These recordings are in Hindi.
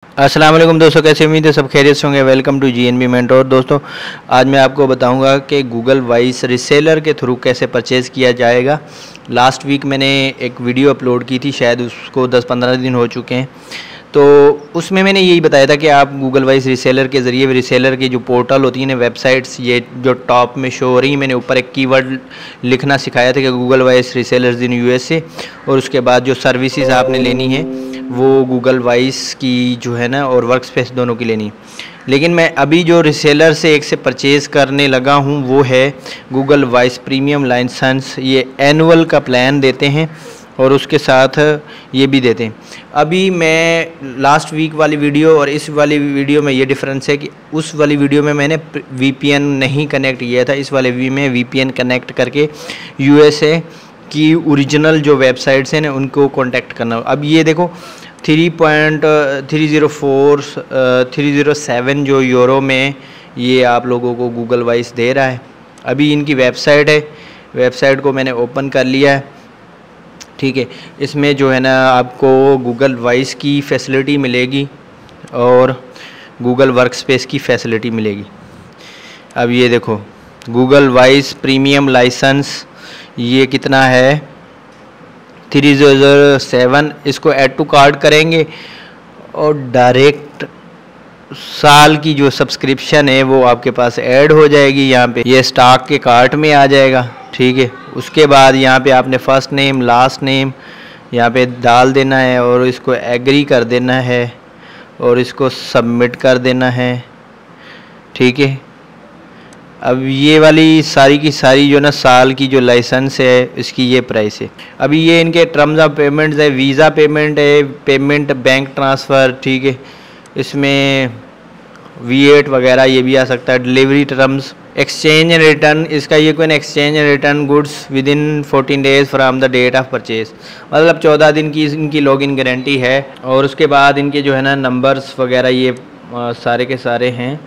अस्सलाम वालेकुम दोस्तों, कैसे उम्मीद है सब खैरियत से होंगे। Welcome to GNB mentor. दोस्तों आज मैं आपको बताऊंगा कि गूगल वॉइस रीसेलर के थ्रू कैसे परचेज़ किया जाएगा। लास्ट वीक मैंने एक वीडियो अपलोड की थी, शायद उसको 10-15 दिन हो चुके हैं। तो उसमें मैंने यही बताया था कि आप गूगल वॉइस रीसेलर के ज़रिए रीसेलर की जो पोर्टल होती हैं वेबसाइट्स, ये जो टॉप में शो हो रही हैं, मैंने ऊपर एक कीवर्ड लिखना सिखाया था कि Google voice resellers in USA, और उसके बाद जो सर्विसेज आपने लेनी है वो गूगल वॉइस की जो है ना और वर्कस्पेस दोनों की लेनी। लेकिन मैं अभी जो रीसेलर से एक से परचेज़ करने लगा हूँ वो है गूगल वॉइस प्रीमियम लाइसेंस। ये एनुअल का प्लान देते हैं और उसके साथ ये भी देते हैं। अभी मैं लास्ट वीक वाली वीडियो और इस वाली वीडियो में ये डिफरेंस है कि उस वाली वीडियो में मैंने वीपीएन नहीं कनेक्ट किया था, इस वाले में वीपीएन कनेक्ट करके यूएसए की ओरिजिनल जो वेबसाइट्स हैं ना उनको कांटेक्ट करना। अब ये देखो 3.307 जो यूरो में ये आप लोगों को गूगल वॉइस दे रहा है। अभी इनकी वेबसाइट है, वेबसाइट को मैंने ओपन कर लिया है, ठीक है। इसमें जो है ना आपको गूगल वॉइस की फैसिलिटी मिलेगी और गूगल वर्कस्पेस की फैसिलिटी मिलेगी। अब ये देखो गूगल वॉइस प्रीमियम लाइसेंस ये कितना है 3007। इसको ऐड टू कार्ट करेंगे और डायरेक्ट साल की जो सब्सक्रिप्शन है वो आपके पास ऐड हो जाएगी। यहाँ पे ये स्टॉक के कार्ट में आ जाएगा, ठीक है। उसके बाद यहाँ पे आपने फर्स्ट नेम लास्ट नेम यहाँ पे डाल देना है और इसको एग्री कर देना है और इसको सबमिट कर देना है, ठीक है। अब ये वाली सारी की सारी जो ना साल की जो लाइसेंस है इसकी ये प्राइस है। अभी ये इनके टर्म्स ऑफ पेमेंट्स है, वीज़ा पेमेंट है, पेमेंट बैंक ट्रांसफ़र, ठीक है। इसमें V8 वगैरह ये भी आ सकता है। Delivery terms, exchange and return, इसका ये कोई exchange and return goods within 14 days from the date of purchase, मतलब 14 दिन की इनकी लॉगिन गारंटी है। और उसके बाद इनके जो है ना नंबर्स वगैरह ये सारे के सारे हैं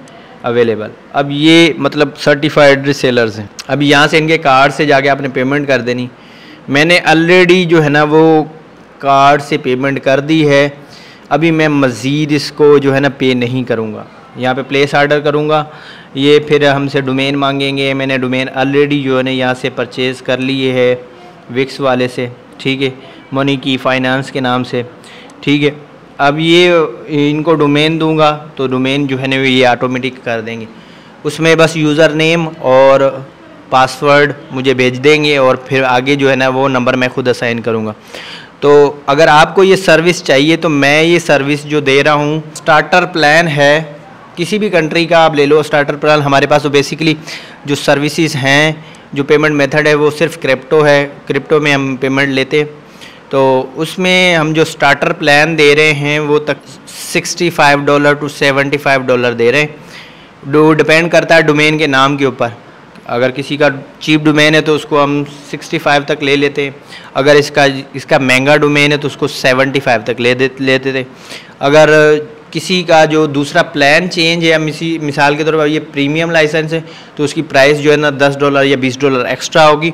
अवेलेबल। अब ये मतलब सर्टिफाइड रीसेलर्स हैं। अब यहाँ से इनके कार्ड से जाके आपने पेमेंट कर देनी। मैंने ऑलरेडी जो है ना वो कार्ड से पेमेंट कर दी है। अभी मैं मज़ीद इसको जो है ना पे नहीं करूँगा। यहाँ पे प्लेस ऑर्डर करूँगा, ये फिर हमसे डोमेन मांगेंगे। मैंने डोमेन ऑलरेडी जो है ना यहाँ से परचेज़ कर लिए है विक्स वाले से, ठीक है, मनी की फाइनेंस के नाम से, ठीक है। अब ये इनको डोमेन दूंगा तो डोमेन जो है ना ये ऑटोमेटिक कर देंगे। उसमें बस यूज़र नेम और पासवर्ड मुझे भेज देंगे और फिर आगे जो है ना वो नंबर मैं खुद असाइन करूँगा। तो अगर आपको ये सर्विस चाहिए तो मैं ये सर्विस जो दे रहा हूँ स्टार्टर प्लान है, किसी भी कंट्री का आप ले लो स्टार्टर प्लान। हमारे पास तो बेसिकली जो सर्विसेज हैं, जो पेमेंट मेथड है वो सिर्फ क्रिप्टो है, क्रिप्टो में हम पेमेंट लेते हैं। तो उसमें हम जो स्टार्टर प्लान दे रहे हैं वो तक $65 to $75 दे रहे हैं। डिपेंड करता है डोमेन के नाम के ऊपर। अगर किसी का चीप डोमेन है तो उसको हम 65 तक ले लेते हैं। अगर इसका महंगा डोमेन है तो उसको 75 तक लेते थे। अगर किसी का जो दूसरा प्लान चेंज है या मिसाल के तौर पर ये प्रीमियम लाइसेंस है तो उसकी प्राइस जो है ना $10 या $20 एक्स्ट्रा होगी।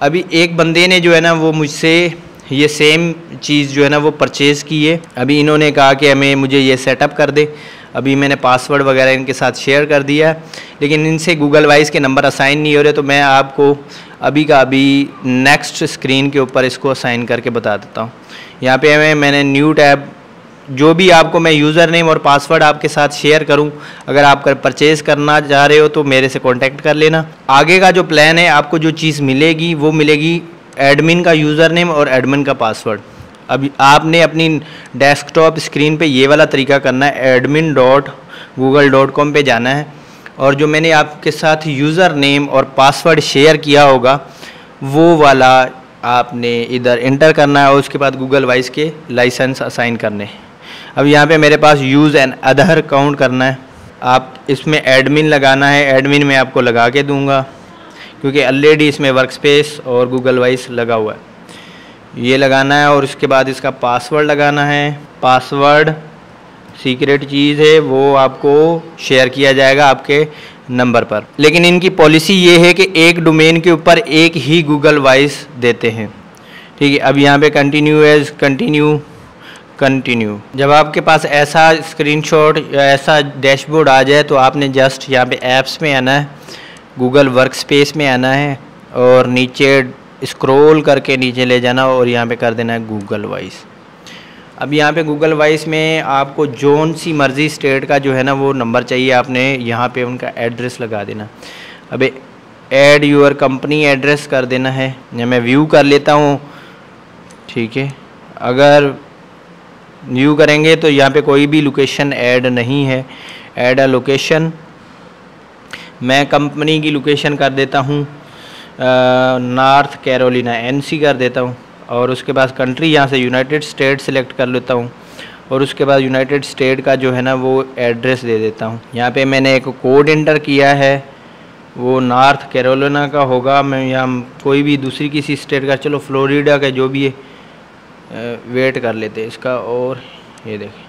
अभी एक बंदे ने जो है ना वो मुझसे ये सेम चीज़ जो है ना वो परचेज़ की है। अभी इन्होंने कहा कि मुझे ये सेटअप कर दे। अभी मैंने पासवर्ड वगैरह इनके साथ शेयर कर दिया है, लेकिन इनसे गूगल वॉइस के नंबर असाइन नहीं हो रहे। तो मैं आपको अभी का अभी नेक्स्ट स्क्रीन के ऊपर इसको असाइन करके बता देता हूँ। यहाँ पे मैंने न्यू टैब, जो भी आपको मैं यूज़र नेम और पासवर्ड आपके साथ शेयर करूं, अगर आप परचेज़ करना चाह रहे हो तो मेरे से कांटेक्ट कर लेना। आगे का जो प्लान है आपको जो चीज़ मिलेगी वो मिलेगी एडमिन का यूज़र नेम और एडमिन का पासवर्ड। अब आपने अपनी डेस्कटॉप स्क्रीन पे ये वाला तरीका करना है, admin.google.com पे जाना है और जो मैंने आपके साथ यूज़र नेम और पासवर्ड शेयर किया होगा वो वाला आपने इधर इंटर करना है और उसके बाद गूगल वॉइस के लाइसेंस असाइन करने हैं। अब यहाँ पे मेरे पास यूज़ एंड अदर काउंट करना है। आप इसमें एडमिन लगाना है, एडमिन मैं आपको लगा के दूँगा क्योंकि ऑलरेडी इसमें वर्कस्पेस और गूगल वॉइस लगा हुआ है। ये लगाना है और उसके बाद इसका पासवर्ड लगाना है। पासवर्ड सीक्रेट चीज़ है, वो आपको शेयर किया जाएगा आपके नंबर पर। लेकिन इनकी पॉलिसी ये है कि एक डोमेन के ऊपर एक ही गूगल वॉइस देते हैं, ठीक है। अब यहाँ पे कंटिन्यू कंटिन्यू। जब आपके पास ऐसा स्क्रीनशॉट या ऐसा डैशबोर्ड आ जाए तो आपने जस्ट यहाँ पे ऐप्स में आना है, गूगल वर्कस्पेस में आना है और नीचे स्क्रॉल करके नीचे ले जाना और यहाँ पे कर देना है गूगल वॉइस। अब यहाँ पे गूगल वॉइस में आपको जोन सी मर्ज़ी स्टेट का जो है ना वो नंबर चाहिए, आपने यहाँ पे उनका एड्रेस लगा देना। अब ऐड यूर कंपनी एड्रेस कर देना है, या मैं व्यू कर लेता हूँ, ठीक है। अगर व्यू करेंगे तो यहाँ पे कोई भी लोकेशन ऐड नहीं है, ऐड अ लोकेशन। मैं कंपनी की लोकेशन कर देता हूँ नॉर्थ कैरोलिना, NC कर देता हूँ, और उसके बाद कंट्री यहाँ से यूनाइटेड स्टेट सेलेक्ट कर लेता हूँ और उसके बाद यूनाइटेड स्टेट का जो है ना वो एड्रेस दे देता हूँ। यहाँ पे मैंने एक कोड एंटर किया है, वो नॉर्थ कैरोलिना का होगा। मैं यहाँ कोई भी दूसरी किसी स्टेट का, चलो फ्लोरिडा का जो भी है, वेट कर लेते हैं इसका। और ये देखें,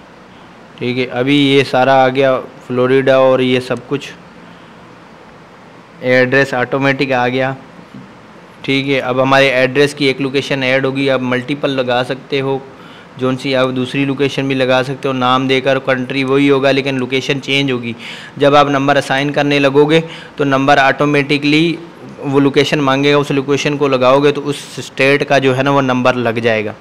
ठीक है, अभी ये सारा आ गया फ्लोरिडा और ये सब कुछ एड्रेस ऑटोमेटिक आ गया, ठीक है। अब हमारे एड्रेस की एक लोकेशन ऐड होगी, आप मल्टीपल लगा सकते हो, जोन सी आप दूसरी लोकेशन भी लगा सकते हो, नाम देकर कंट्री वही होगा लेकिन लोकेशन चेंज होगी। जब आप नंबर असाइन करने लगोगे तो नंबर ऑटोमेटिकली वो लोकेशन मांगेगा, उस लोकेशन को लगाओगे तो उस स्टेट का जो है ना वो नंबर लग जाएगा।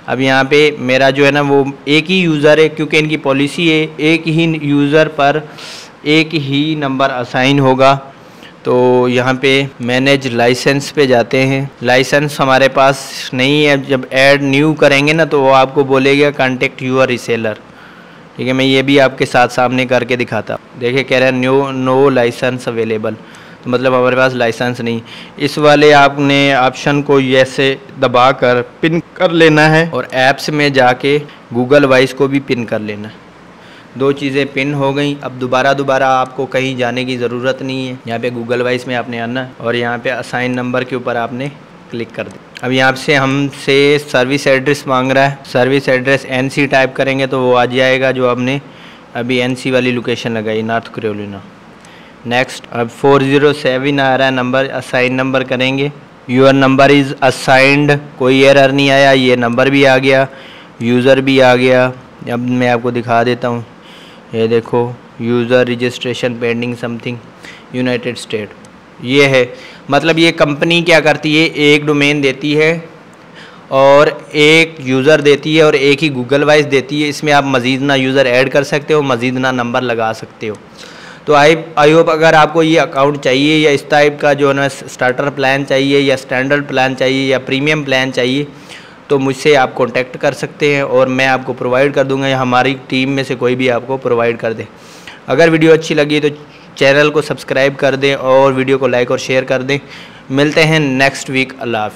अब यहाँ पे मेरा जो है ना वो एक ही यूज़र है, क्योंकि इनकी पॉलिसी है एक ही यूज़र पर एक ही नंबर असाइन होगा। तो यहाँ पे मैनेज लाइसेंस पे जाते हैं। लाइसेंस हमारे पास नहीं है, जब ऐड न्यू करेंगे ना तो वो आपको बोलेगा कॉन्टेक्ट यूर रीसेलर, ठीक है। मैं ये भी आपके साथ सामने करके दिखाता। देखिए कह रहा है नो लाइसेंस अवेलेबल, तो मतलब हमारे पास लाइसेंस नहीं। इस वाले आपने ऑप्शन को ऐसे दबा कर पिन कर लेना है और ऐप्स में जाके गूगल वॉइस को भी पिन कर लेना है। दो चीज़ें पिन हो गई। अब दोबारा आपको कहीं जाने की ज़रूरत नहीं है। यहाँ पे गूगल वॉइस में आपने आना और यहाँ पे असाइन नंबर के ऊपर आपने क्लिक कर दें। अब यहाँ से हमसे सर्विस एड्रेस मांग रहा है, सर्विस एड्रेस NC टाइप करेंगे तो वो आ जाएगा जो आपने अभी NC वाली लोकेशन लगाई, नॉर्थ कैरोलिना। नेक्स्ट, अब 407 आ रहा है नंबर, असाइन नंबर करेंगे। यूर नंबर इज़ असाइंड, कोई एरर नहीं आया, ये नंबर भी आ गया, यूज़र भी आ गया। अब मैं आपको दिखा देता हूँ, ये देखो user registration pending something United state, ये है। मतलब ये कंपनी क्या करती है, एक डोमेन देती है और एक यूज़र देती है और एक ही गूगल वॉइस देती है। इसमें आप मज़ीद ना यूज़र ऐड कर सकते हो, मज़ीद ना नंबर लगा सकते हो। तो आई होप अगर आपको ये अकाउंट चाहिए या इस टाइप का जो है ना स्टार्टर प्लान चाहिए या स्टैंडर्ड प्लान चाहिए या प्रीमियम प्लान चाहिए तो मुझसे आप कांटेक्ट कर सकते हैं और मैं आपको प्रोवाइड कर दूंगा या हमारी टीम में से कोई भी आपको प्रोवाइड कर दे। अगर वीडियो अच्छी लगी तो चैनल को सब्सक्राइब कर दें और वीडियो को लाइक और शेयर कर दें। मिलते हैं नेक्स्ट वीक। अल्लाह हाफ़िज़।